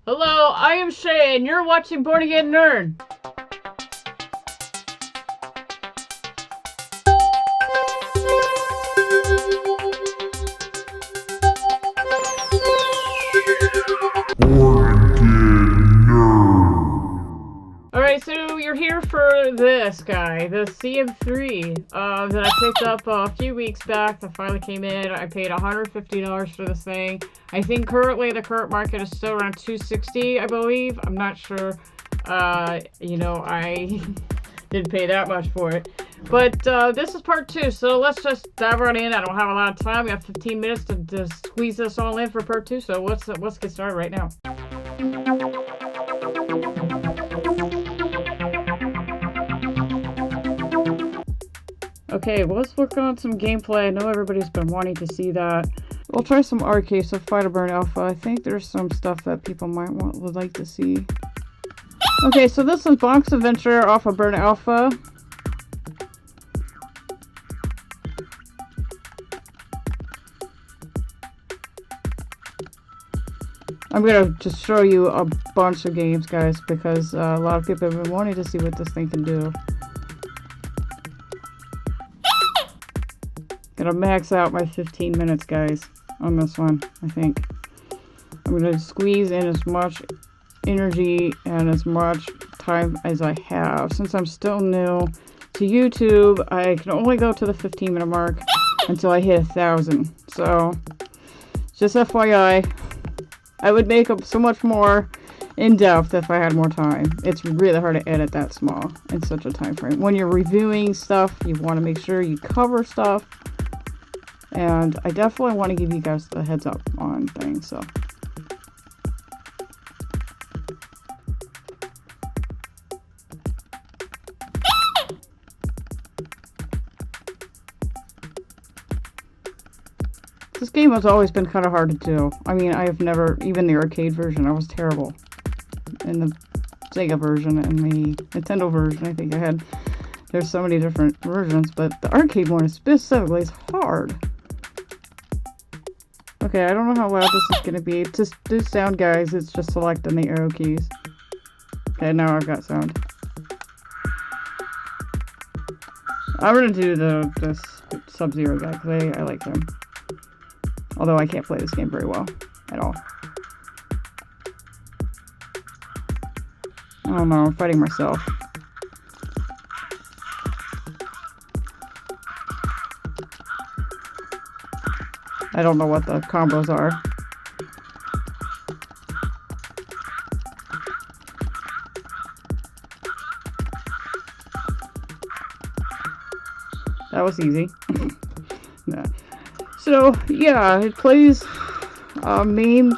Hello, I am Shay, and you're watching Born Again Nerd. Alright, so you're here for this guy, the CM3, that I picked up a few weeks back. That finally came in. I paid $150 for this thing. I think currently the current market is still around $260, I believe. I'm not sure. You know, I didn't pay that much for it. But this is part 2, so let's just dive right in. I don't have a lot of time. We have 15 minutes to squeeze this all in for part 2, so let's get started right now. Okay, well, let's work on some gameplay. I know everybody's been wanting to see that. We'll try some arcade, so Fight a Burnout Alpha. I think there's some stuff that people would like to see. Okay, so this is Bonks Adventure off of Burnout Alpha. I'm gonna just show you a bunch of games, guys, because a lot of people have been wanting to see what this thing can do. Gonna max out my 15 minutes, guys, on this one, I think. I'm gonna squeeze in as much energy and as much time as I have. Since I'm still new to YouTube, I can only go to the 15-minute mark until I hit 1,000. So, just FYI, I would make up so much more in-depth if I had more time. It's really hard to edit that small in such a time frame. When you're reviewing stuff, you want to make sure you cover stuff. And I definitely want to give you guys the heads up on things, so. This game has always been kind of hard to do. I mean, I have never, even the arcade version, I was terrible. In the Sega version and the Nintendo version, I think I had, there's so many different versions, but the arcade one specifically is hard. Okay, I don't know how loud this is going to be. Just do sound, guys. It's just selecting the arrow keys. Okay, now I've got sound. I'm going to do this Sub-Zero guy, because I like him. Although I can't play this game very well. At all. Oh no, I'm fighting myself. I don't know what the combos are. That was easy. Yeah. So, yeah, it plays MAME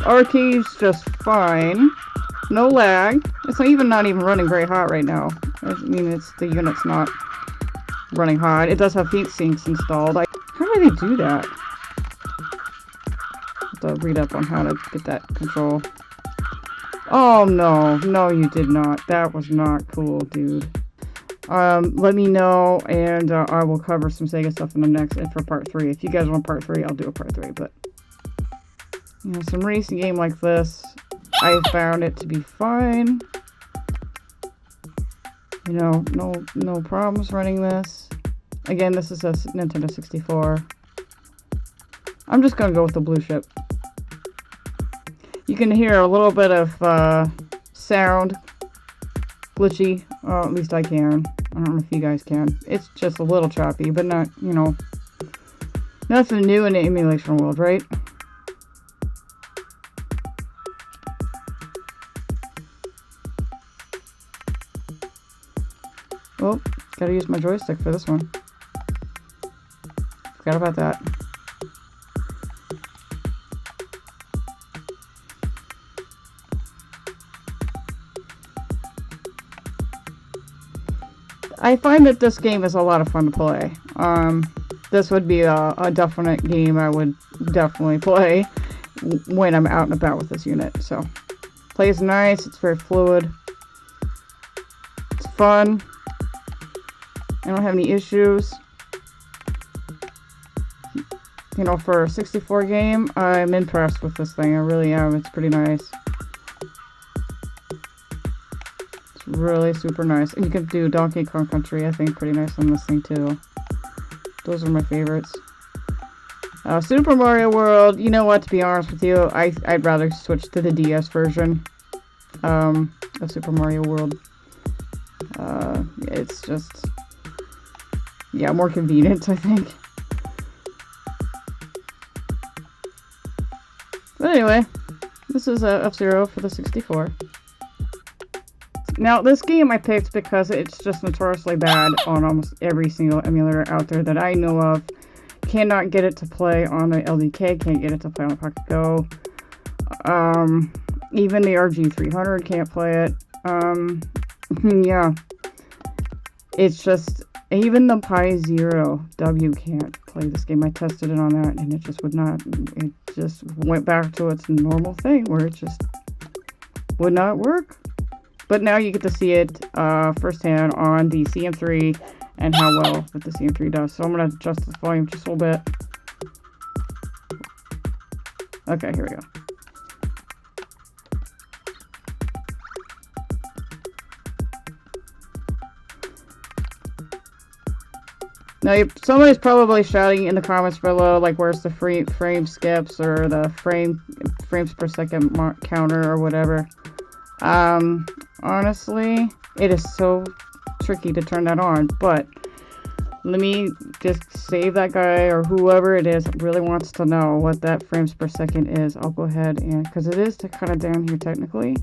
arcades just fine. No lag. It's not even running very hot right now. I mean, the unit's not running hot. It does have heat sinks installed. How do they do that? To read up on how to get that control. Oh no, no you did not. That was not cool, dude. Let me know, and I will cover some Sega stuff in the next, and for part 3. If you guys want part 3, I'll do a part 3, but you know, some racing game like this, I found it to be fine. You know, no problems running this. Again, this is a Nintendo 64. I'm just gonna go with the blue ship. You can hear a little bit of sound glitchy. At least I can. I don't know if you guys can. It's just a little choppy, but not, you know, nothing new in the emulation world, right? Oh, gotta use my joystick for this one. Forgot about that. I find that this game is a lot of fun to play. This would be a definite game I would definitely play when I'm out and about with this unit. So, plays nice, it's very fluid, it's fun, I don't have any issues. You know, for a 64 game, I'm impressed with this thing. I really am. It's pretty nice. really super nice. And you can do Donkey Kong Country, I think, pretty nice on this thing too. Those are my favorites. Super Mario World, you know what, to be honest with you, I'd rather switch to the DS version of Super Mario World. It's just, yeah, more convenient, I think. But anyway, this is F-Zero for the 64. Now, this game I picked because it's just notoriously bad on almost every single emulator out there that I know of. Cannot get it to play on the LDK, can't get it to play on the Pocket Go. Even the RG300 can't play it. Yeah. It's just, even the Pi Zero W can't play this game. I tested it on that and it just would not. It just went back to its normal thing where it just would not work. But now you get to see it firsthand on the CM3 and how well that the CM3 does. So I'm going to adjust the volume just a little bit. Okay, here we go. Now, somebody's probably shouting in the comments below, like, where's the frame skips or the frames per second counter or whatever. Honestly, it is so tricky to turn that on, but let me just save that guy or whoever it is really wants to know what that frames per second is. I'll go ahead and, because it is kind of down here technically.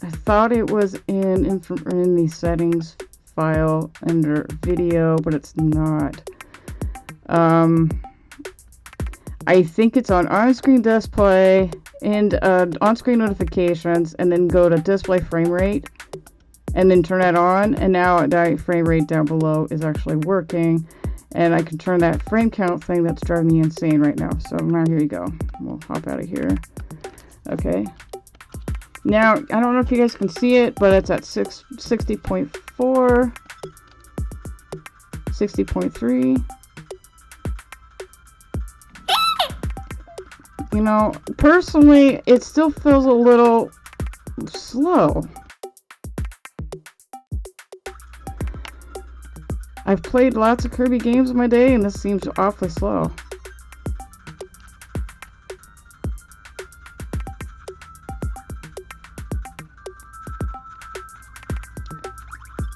I thought it was in the settings file under video, but it's not. I think it's on-screen display and on-screen notifications, and then go to display frame rate and then turn that on, and now that frame rate down below is actually working, and I can turn that frame count thing that's driving me insane right now. So now here you go. We'll hop out of here. Okay. Now, I don't know if you guys can see it, but it's at 60.4, 60.3. You know, personally, it still feels a little slow. I've played lots of Kirby games in my day, and this seems awfully slow.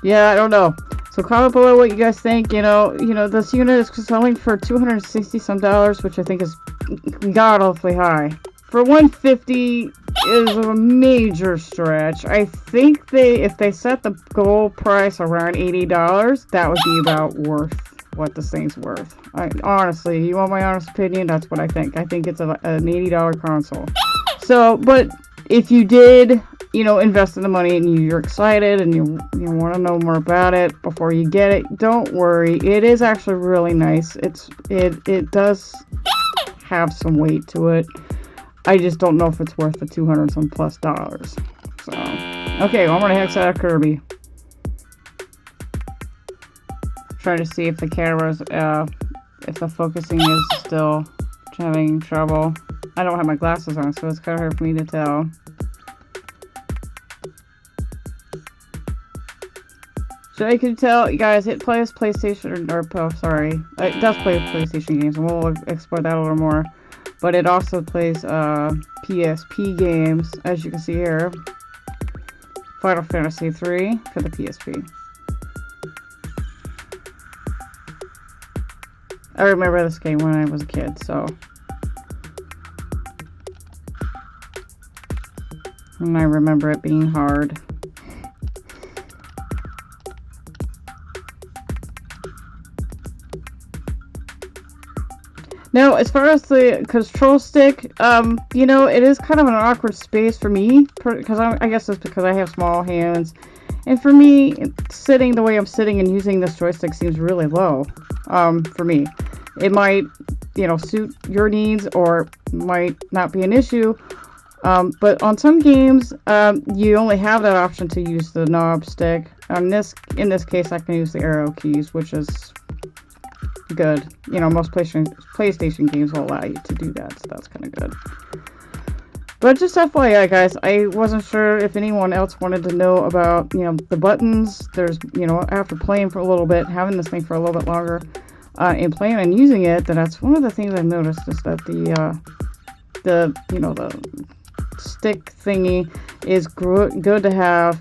Yeah, I don't know. So comment below what you guys think. You know, this unit is selling for $260 some, which I think is god-awfully high. For $150 is a major stretch. I think if they set the goal price around $80, that would be about worth what this thing's worth. Honestly, you want my honest opinion? That's what I think. I think it's an $80 console. So, but if you did, invest in the money and you're excited and you want to know more about it before you get it, don't worry. It is actually really nice. It does have some weight to it. I just don't know if it's worth the $200 some plus. So, okay, well, I'm gonna hex out of Kirby. Trying to see if the camera's, if the focusing is still having trouble. I don't have my glasses on, so it's kind of hard for me to tell. So I can tell, you guys, it plays PlayStation, it does play PlayStation games, and we'll explore that a little more. But it also plays PSP games, as you can see here. Final Fantasy 3 for the PSP. I remember this game when I was a kid, so. And I remember it being hard. Now, as far as the control stick, it is kind of an awkward space for me, because I guess it's because I have small hands. And for me, sitting the way I'm sitting and using this joystick seems really low, for me. It might, suit your needs or might not be an issue. But on some games, you only have that option to use the knob stick. In this case, I can use the arrow keys, which is good. Most PlayStation games will allow you to do that, so that's kind of good. But just FYI, guys, I wasn't sure if anyone else wanted to know about, you know, the buttons. There's, you know, after playing for a little bit, having this thing for a little bit longer, and planning on using it, that's one of the things I've noticed is that the you know, the stick thingy is good to have.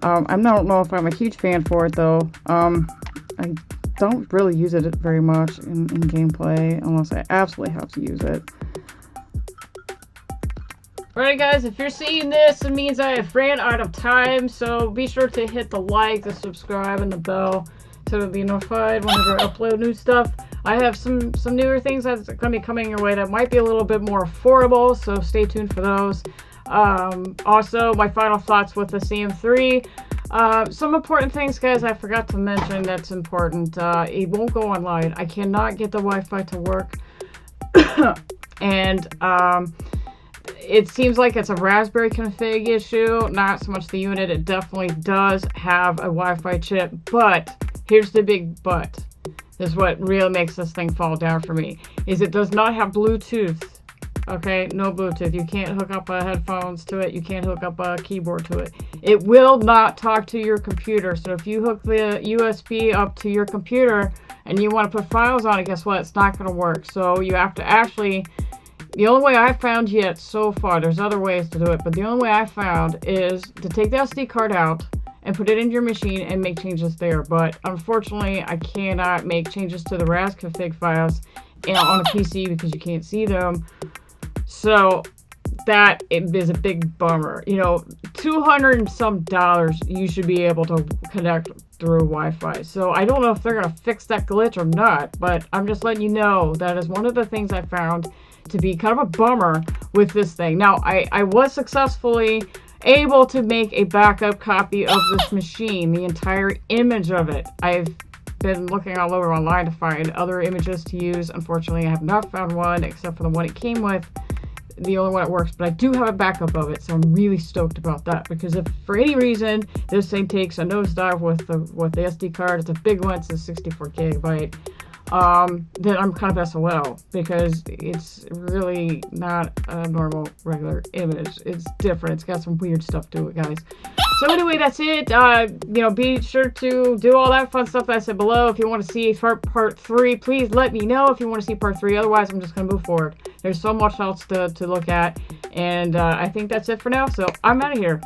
I don't know if I'm a huge fan for it, though. I don't really use it very much in gameplay, unless I absolutely have to use it. Alright guys, if you're seeing this, it means I have ran out of time, so be sure to hit the like, the subscribe, and the bell so to be notified whenever I upload new stuff. I have some newer things that's going to be coming your way that might be a little bit more affordable, so stay tuned for those. Also, my final thoughts with the CM3. Some important things, guys, I forgot to mention that's important. It won't go online. I cannot get the Wi-Fi to work. And, it seems like it's a Raspberry config issue, not so much the unit. It definitely does have a Wi-Fi chip, but here's the big but. This is what really makes this thing fall down for me, is it does not have Bluetooth. Okay, no Bluetooth. You can't hook up headphones to it. You can't hook up a keyboard to it. It will not talk to your computer. So if you hook the USB up to your computer and you want to put files on it, guess what? It's not going to work. So you have to actually... The only way I've found yet so far, there's other ways to do it, but the only way I found is to take the SD card out and put it into your machine and make changes there. But unfortunately, I cannot make changes to the RAS config files on a PC because you can't see them. So that is a big bummer. You know, $200 and some you should be able to connect through Wi-Fi. So I don't know if they're going to fix that glitch or not, but I'm just letting you know that is one of the things I found to be kind of a bummer with this thing. Now, I was successfully able to make a backup copy of this machine, the entire image of it. I've been looking all over online to find other images to use. Unfortunately, I have not found one except for the one it came with, the only one that works, but I do have a backup of it, so I'm really stoked about that, because if for any reason this thing takes a nosedive with the SD card, it's a big one, it's a 64 gigabyte, then I'm kind of SOL, because it's really not a normal regular image. It's different. It's got some weird stuff to it, guys. So anyway, that's it. You know, be sure to do all that fun stuff that I said below. If you want to see part 3, please let me know if you want to see part 3. Otherwise, I'm just going to move forward. There's so much else to look at, and I think that's it for now, so I'm out of here.